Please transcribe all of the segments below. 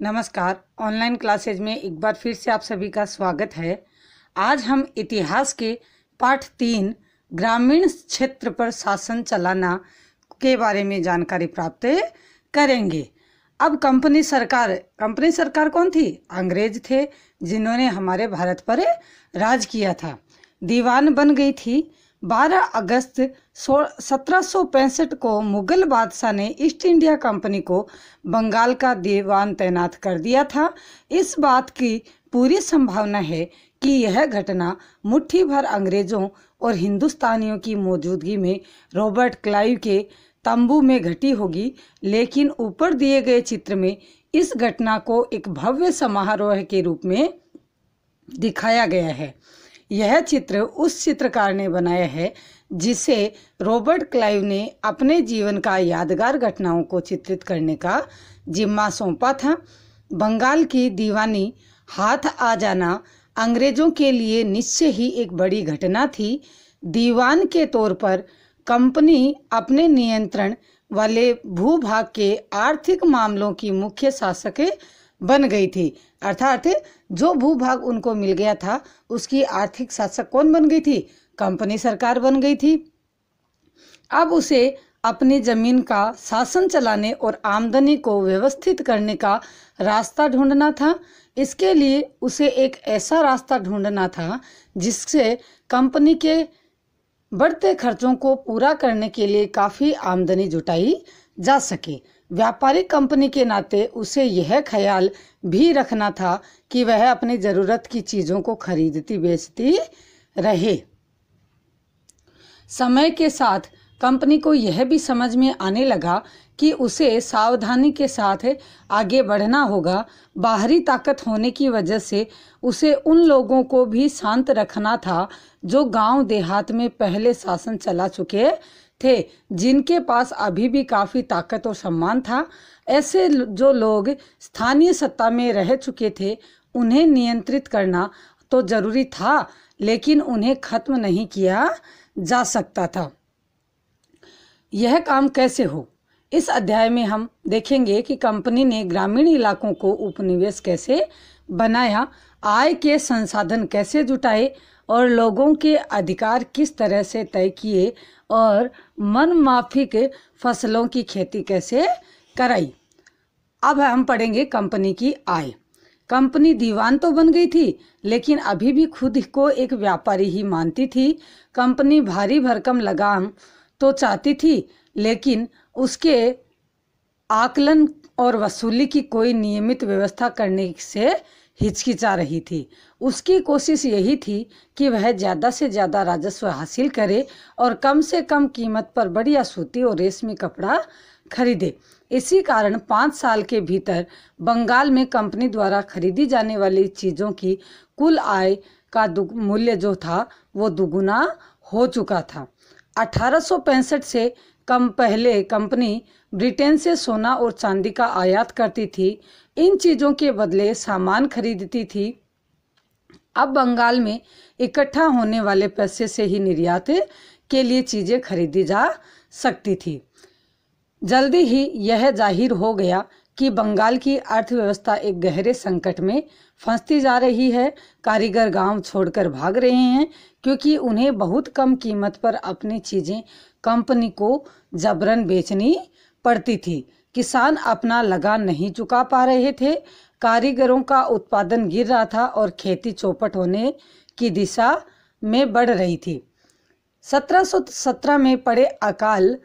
नमस्कार। Online classes में एक बार फिर से आप सभी का स्वागत है। आज हम इतिहास के पाठ 3 ग्रामीण क्षेत्र पर शासन चलाना के बारे में जानकारी प्राप्त करेंगे। अब कंपनी सरकार कौन थी? अंग्रेज थे, जिन्होंने हमारे भारत पर राज किया था। दीवान बन गई थी। 12 अगस्त 1765 को मुगल बादशाह ने ईस्ट इंडिया कंपनी को बंगाल का दीवान तैनात कर दिया था। इस बात की पूरी संभावना है कि यह घटना मुट्ठी भर अंग्रेजों और हिंदुस्तानियों की मौजूदगी में रॉबर्ट क्लाइव के तंबू में घटी होगी, लेकिन ऊपर दिए गए चित्र में इस घटना को एक भव्य समारोह के रूप में दिखाया गया है। यह चित्र उस चित्रकार ने बनाया है जिसे रॉबर्ट क्लाइव ने अपने जीवन का यादगार घटनाओं को चित्रित करने का जिम्मा सौंपा था। बंगाल की दीवानी हाथ आ जाना अंग्रेजों के लिए निश्चय ही एक बड़ी घटना थी। दीवान के तौर पर कंपनी अपने नियंत्रण वाले भूभाग के आर्थिक मामलों की मुख्य शासक बन गई थी। अर्थात जो भूभाग उनको मिल गया था उसकी आर्थिक शासक कौन बन गई थी? कंपनी सरकार बन गई थी। अब उसे अपनी जमीन का शासन चलाने और आमदनी को व्यवस्थित करने का रास्ता ढूंढना था। इसके लिए उसे एक ऐसा रास्ता ढूंढना था जिससे कंपनी के बढ़ते खर्चों को पूरा करने के लिए काफ़ी आमदनी जुटाई जा सके। व्यापारिक कंपनी के नाते उसे यह ख्याल भी रखना था कि वह अपनी ज़रूरत की चीज़ों को खरीदती बेचती रहे। समय के साथ कंपनी को यह भी समझ में आने लगा कि उसे सावधानी के साथ आगे बढ़ना होगा। बाहरी ताकत होने की वजह से उसे उन लोगों को भी शांत रखना था जो गांव देहात में पहले शासन चला चुके थे, जिनके पास अभी भी काफ़ी ताकत और सम्मान था। ऐसे जो लोग स्थानीय सत्ता में रह चुके थे उन्हें नियंत्रित करना तो जरूरी था, लेकिन उन्हें खत्म नहीं किया जा सकता था। यह काम कैसे हो? इस अध्याय में हम देखेंगे कि कंपनी ने ग्रामीण इलाकों को उपनिवेश कैसे बनाया, आय के संसाधन कैसे जुटाए और लोगों के अधिकार किस तरह से तय किए और मनमाफिक फसलों की खेती कैसे कराई। अब हम पढ़ेंगे कंपनी की आय। कंपनी दीवान तो बन गई थी, लेकिन अभी भी खुद को एक व्यापारी ही मानती थी। कंपनी भारी भरकम लगाम तो चाहती थी, लेकिन उसके आकलन और वसूली की कोई नियमित व्यवस्था करने से हिचकिचा रही थी। उसकी कोशिश यही थी कि वह ज़्यादा से ज़्यादा राजस्व हासिल करे और कम से कम कीमत पर बढ़िया सूती और रेशमी कपड़ा खरीदे। इसी कारण 5 साल के भीतर बंगाल में कंपनी द्वारा खरीदी जाने वाली चीज़ों की कुल आय का मूल्य जो था वो दुगुना हो चुका था। 1865 से कम पहले कंपनी ब्रिटेन से सोना और चांदी का आयात करती थी। इन चीज़ों के बदले सामान खरीदती थी। अब बंगाल में इकट्ठा होने वाले पैसे से ही निर्यात के लिए चीज़ें खरीदी जा सकती थी। जल्दी ही यह जाहिर हो गया कि बंगाल की अर्थव्यवस्था एक गहरे संकट में फंसती जा रही है। कारीगर गांव छोड़कर भाग रहे हैं क्योंकि उन्हें बहुत कम कीमत पर अपनी चीज़ें कंपनी को जबरन बेचनी पड़ती थी। किसान अपना लगान नहीं चुका पा रहे थे। कारीगरों का उत्पादन गिर रहा था और खेती चौपट होने की दिशा में बढ़ रही थी। 1717 में पड़े अकाल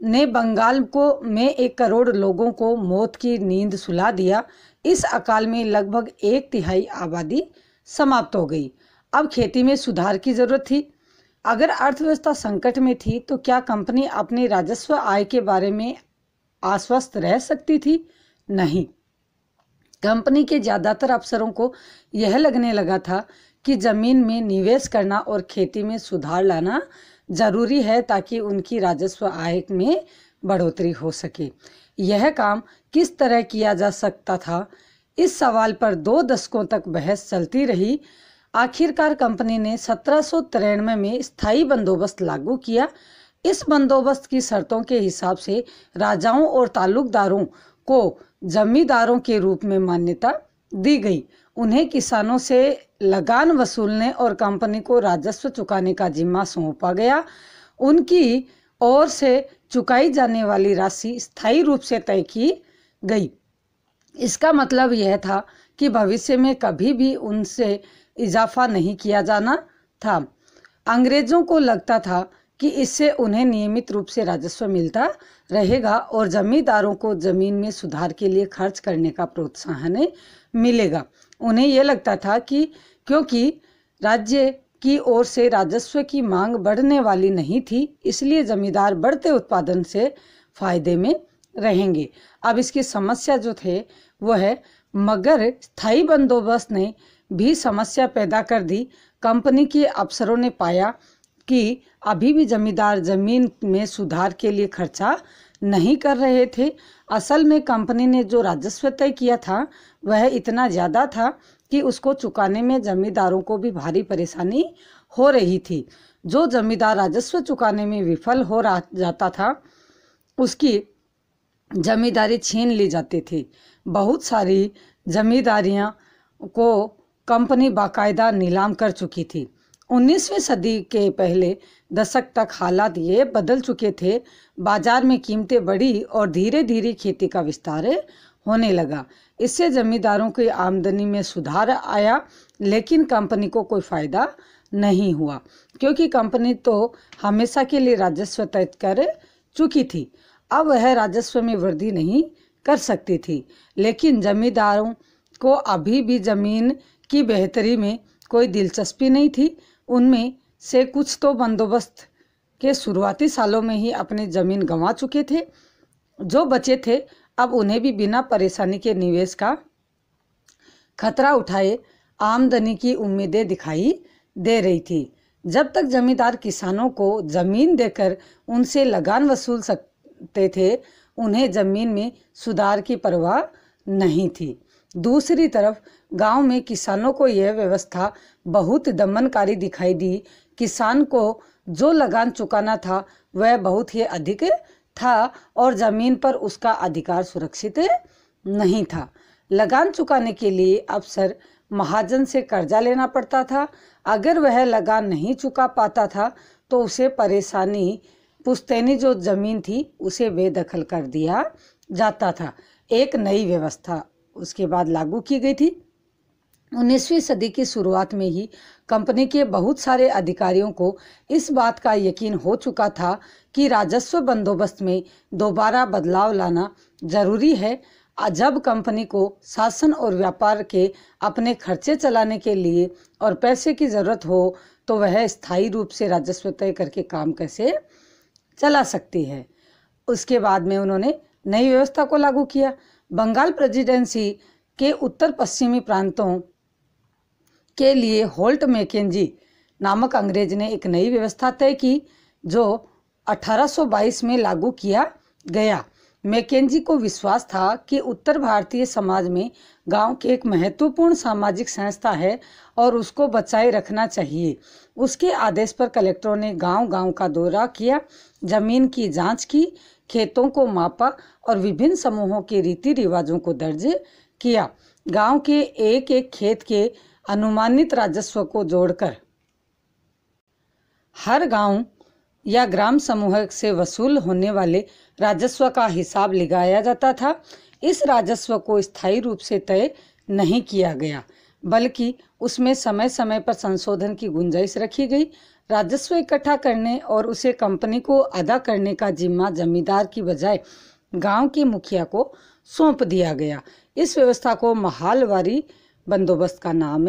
ने बंगाल में 1 करोड़ लोगों को मौत की नींद सुला दिया। इस अकाल में लगभग 1/3 आबादी समाप्त हो गई। अब खेती में सुधार की जरूरत थी। अगर अर्थव्यवस्था संकट में थी तो क्या कंपनी अपनी राजस्व आय के बारे में आश्वस्त रह सकती थी? नहीं। कंपनी के ज़्यादातर अफसरों को यह लगने लगा था कि जमीन में निवेश करना और खेती में सुधार लाना जरूरी है ताकि उनकी राजस्व आय में बढ़ोतरी हो सके। यह काम किस तरह किया जा सकता था, इस सवाल पर 2 दशकों तक बहस चलती रही। आखिरकार कंपनी ने 1793 में स्थायी बंदोबस्त लागू किया। इस बंदोबस्त की शर्तों के हिसाब से राजाओं और ताल्लुकदारों को जमींदारों के रूप में मान्यता दी गई। उन्हें किसानों से लगान वसूलने और कंपनी को राजस्व चुकाने का जिम्मा सौंपा गया। उनकी ओर से चुकाई जाने वाली राशि स्थायी रूप से तय की गई। इसका मतलब यह था कि भविष्य में कभी भी उनसे इजाफा नहीं किया जाना था। अंग्रेजों को लगता था कि इससे उन्हें नियमित रूप से राजस्व मिलता रहेगा और जमींदारों को जमीन में सुधार के लिए खर्च करने का प्रोत्साहन मिलेगा। उन्हें यह लगता था कि क्योंकि राज्य की ओर से राजस्व की मांग बढ़ने वाली नहीं थी, इसलिए जमींदार बढ़ते उत्पादन से फायदे में रहेंगे। अब इसकी समस्या जो थे वो है, मगर स्थायी बंदोबस्त ने भी समस्या पैदा कर दी। कंपनी के अफसरों ने पाया कि अभी भी जमींदार जमीन में सुधार के लिए खर्चा नहीं कर रहे थे। असल में कंपनी ने जो राजस्व तय किया था वह इतना ज़्यादा था कि उसको चुकाने में जमींदारों को भी भारी परेशानी हो रही थी। जो जमींदार राजस्व चुकाने में विफल हो जाता था उसकी जमींदारी छीन ली जाती थी। बहुत सारी जमींदारियां को कंपनी बाकायदा नीलाम कर चुकी थी। 19वीं सदी के पहले दशक तक हालात ये बदल चुके थे। बाजार में कीमतें बढ़ी और धीरे धीरे खेती का विस्तार होने लगा। इससे जमींदारों की आमदनी में सुधार आया, लेकिन कंपनी को कोई फायदा नहीं हुआ, क्योंकि कंपनी तो हमेशा के लिए राजस्व तय कर चुकी थी। अब वह राजस्व में वृद्धि नहीं कर सकती थी। लेकिन जमींदारों को अभी भी जमीन की बेहतरी में कोई दिलचस्पी नहीं थी। उनमें से कुछ तो बंदोबस्त के शुरुआती सालों में ही अपनी जमीन गंवा चुके थे। जो बचे थे अब उन्हें भी बिना परेशानी के निवेश का खतरा उठाए आमदनी की उम्मीदें दिखाई दे रही थी। जब तक जमींदार किसानों को जमीन देकर उनसे लगान वसूल सकते थे, उन्हें जमीन में सुधार की परवाह नहीं थी। दूसरी तरफ गांव में किसानों को यह व्यवस्था बहुत दमनकारी दिखाई दी। किसान को जो लगान चुकाना था वह बहुत ही अधिक था और जमीन पर उसका अधिकार सुरक्षित नहीं था। लगान चुकाने के लिए अक्सर महाजन से कर्जा लेना पड़ता था। अगर वह लगान नहीं चुका पाता था तो उसे परेशानी पुश्तैनी जो जमीन थी उसे बेदखल कर दिया जाता था। एक नई व्यवस्था उसके बाद लागू की गई थी। 19वीं सदी की शुरुआत में ही कंपनी के बहुत सारे अधिकारियों को इस बात का यकीन हो चुका था कि राजस्व बंदोबस्त में दोबारा बदलाव लाना जरूरी है। जब कंपनी को शासन और व्यापार के अपने खर्चे चलाने के लिए और पैसे की जरूरत हो तो वह स्थायी रूप से राजस्व तय करके काम कैसे चला सकती है। उसके बाद में उन्होंने नई व्यवस्था को लागू किया। बंगाल प्रेसिडेंसी के उत्तर पश्चिमी प्रांतों के लिए होल्ट मैकेंजी नामक अंग्रेज ने एक नई व्यवस्था तय की जो 1822 में लागू किया गया। मैकेंजी को विश्वास था कि उत्तर भारतीय समाज में गांव की एक महत्वपूर्ण सामाजिक संस्था है और उसको बचाए रखना चाहिए। उसके आदेश पर कलेक्टरों ने गांव-गांव का दौरा किया, जमीन की जांच की, खेतों को मापा और विभिन्न समूहों के रीति रिवाजों को दर्ज किया। गांव के एक एक खेत के अनुमानित राजस्व को जोड़कर हर गांव या ग्राम समूह से वसूल होने वाले राजस्व का हिसाब लगाया जाता था। इस राजस्व को स्थायी रूप से तय नहीं किया गया, बल्कि उसमें समय समय पर संशोधन की गुंजाइश रखी गई। राजस्व इकट्ठा करने और उसे कंपनी को अदा करने का जिम्मा जमींदार की बजाय गांव के मुखिया को सौंप दिया गया। इस व्यवस्था को महालवारी बंदोबस्त का नाम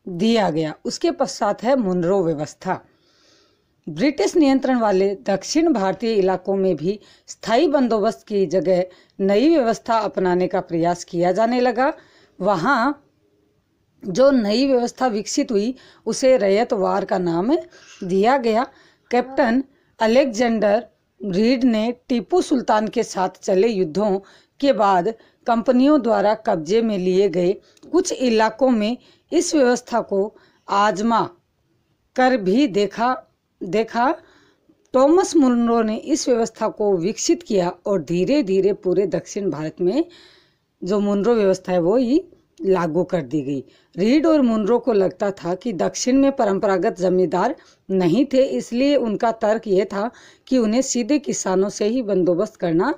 दिया गया। उसके पश्चात है मुनरो व्यवस्था। ब्रिटिश नियंत्रण वाले दक्षिण भारतीय इलाकों में भी स्थायी बंदोबस्त की जगह नई व्यवस्था अपनाने का प्रयास किया जाने लगा। वहाँ जो नई व्यवस्था विकसित हुई उसे रैयतवार का नाम दिया गया। कैप्टन अलेक्जेंडर रीड ने टीपू सुल्तान के साथ चले युद्धों के बाद कंपनियों द्वारा कब्जे में लिए गए कुछ इलाकों में इस व्यवस्था को आजमा कर भी देखा। थॉमस मुनरो ने इस व्यवस्था को विकसित किया और धीरे धीरे पूरे दक्षिण भारत में जो मुनरो व्यवस्था है वो ही लागू कर दी गई। रीड और मुनरो को लगता था कि दक्षिण में परंपरागत जमींदार नहीं थे, इसलिए उनका तर्क ये था कि उन्हें सीधे किसानों से ही बंदोबस्त करना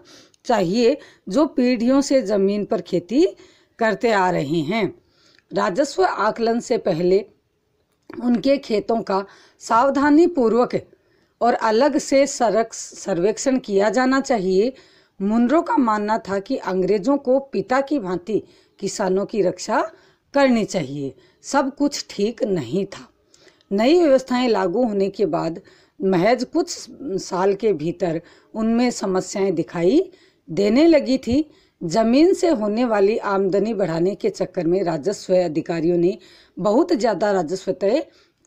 चाहिए जो पीढ़ियों से जमीन पर खेती करते आ रहे हैं। राजस्व आकलन से पहले उनके खेतों का सावधानी पूर्वक और अलग से सर्वेक्षण किया जाना चाहिए। मुनरो का मानना था कि अंग्रेजों को पिता की भांति किसानों की रक्षा करनी चाहिए। सब कुछ ठीक नहीं था। नई व्यवस्थाएं लागू होने के बाद महज कुछ साल के भीतर उनमें समस्याएं दिखाई देने लगी थी। जमीन से होने वाली आमदनी बढ़ाने के चक्कर में राजस्व अधिकारियों ने बहुत ज़्यादा राजस्व तय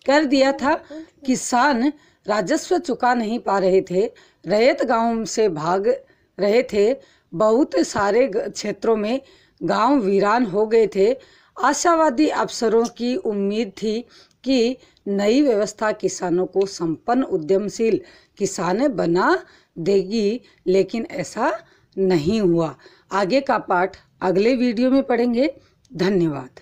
कर दिया था। किसान राजस्व चुका नहीं पा रहे थे। रैयत गांव से भाग रहे थे। बहुत सारे क्षेत्रों में गांव वीरान हो गए थे। आशावादी अफसरों की उम्मीद थी कि नई व्यवस्था किसानों को संपन्न उद्यमशील किसान बना देगी, लेकिन ऐसा नहीं हुआ। आगे का पाठ अगले वीडियो में पढ़ेंगे। धन्यवाद।